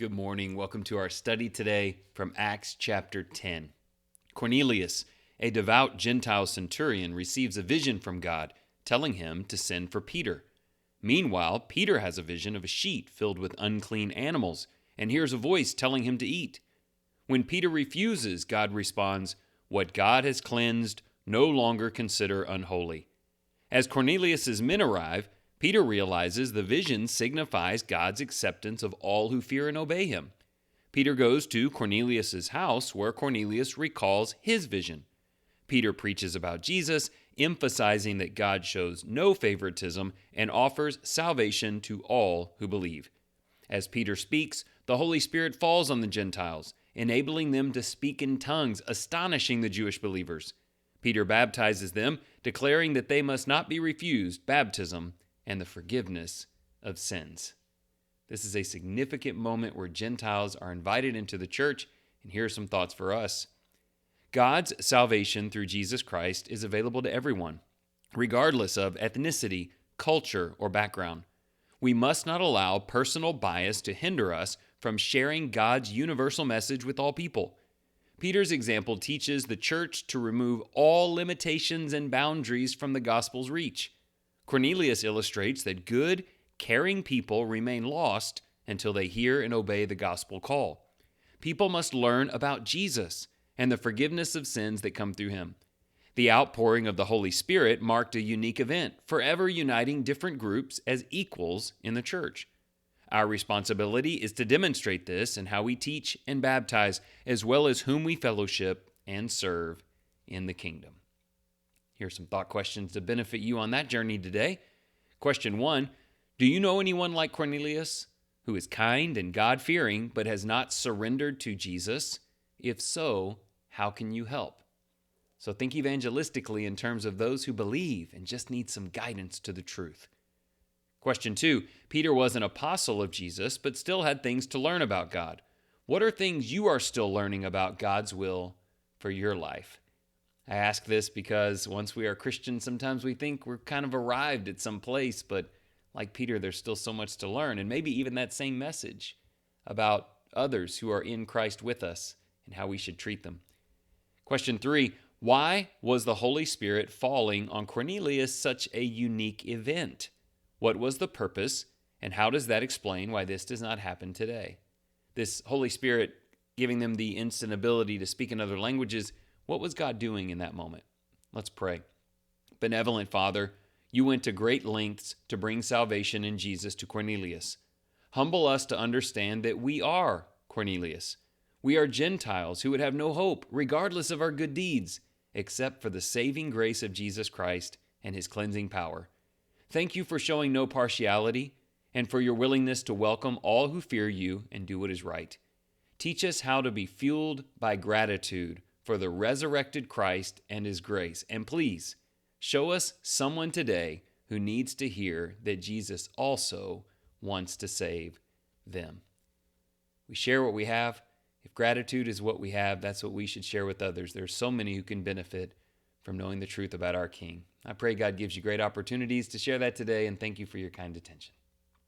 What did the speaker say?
Good morning. Welcome to our study today from Acts chapter 10. Cornelius, a devout Gentile centurion, receives a vision from God telling him to send for Peter. Meanwhile, Peter has a vision of a sheet filled with unclean animals and hears a voice telling him to eat. When Peter refuses, God responds, "What God has cleansed, no longer consider unholy." As Cornelius' men arrive, Peter realizes the vision signifies God's acceptance of all who fear and obey him. Peter goes to Cornelius' house where Cornelius recalls his vision. Peter preaches about Jesus, emphasizing that God shows no favoritism and offers salvation to all who believe. As Peter speaks, the Holy Spirit falls on the Gentiles, enabling them to speak in tongues, astonishing the Jewish believers. Peter baptizes them, declaring that they must not be refused baptism and the forgiveness of sins. This is a significant moment where Gentiles are invited into the church, and here are some thoughts for us. God's salvation through Jesus Christ is available to everyone, regardless of ethnicity, culture, or background. We must not allow personal bias to hinder us from sharing God's universal message with all people. Peter's example teaches the church to remove all limitations and boundaries from the gospel's reach. Cornelius illustrates that good, caring people remain lost until they hear and obey the gospel call. People must learn about Jesus and the forgiveness of sins that come through him. The outpouring of the Holy Spirit marked a unique event, forever uniting different groups as equals in the church. Our responsibility is to demonstrate this in how we teach and baptize, as well as whom we fellowship and serve in the kingdom. Here's some thought questions to benefit you on that journey today. Question 1, do you know anyone like Cornelius who is kind and God-fearing but has not surrendered to Jesus? If so, how can you help? So think evangelistically in terms of those who believe and just need some guidance to the truth. Question 2, Peter was an apostle of Jesus but still had things to learn about God. What are things you are still learning about God's will for your life? I ask this because once we are Christians, sometimes we think we're kind of arrived at some place, but like Peter, there's still so much to learn, and maybe even that same message about others who are in Christ with us and how we should treat them. Question 3, why was the Holy Spirit falling on Cornelius such a unique event? What was the purpose, and how does that explain why this does not happen today? This Holy Spirit giving them the instant ability to speak in other languages, what was God doing in that moment? Let's pray. Benevolent Father, you went to great lengths to bring salvation in Jesus to Cornelius. Humble us to understand that we are Cornelius. We are Gentiles who would have no hope, regardless of our good deeds, except for the saving grace of Jesus Christ and his cleansing power. Thank you for showing no partiality and for your willingness to welcome all who fear you and do what is right. Teach us how to be fueled by gratitude for the resurrected Christ and his grace. And please, show us someone today who needs to hear that Jesus also wants to save them. We share what we have. If gratitude is what we have, that's what we should share with others. There's so many who can benefit from knowing the truth about our King. I pray God gives you great opportunities to share that today, and thank you for your kind attention.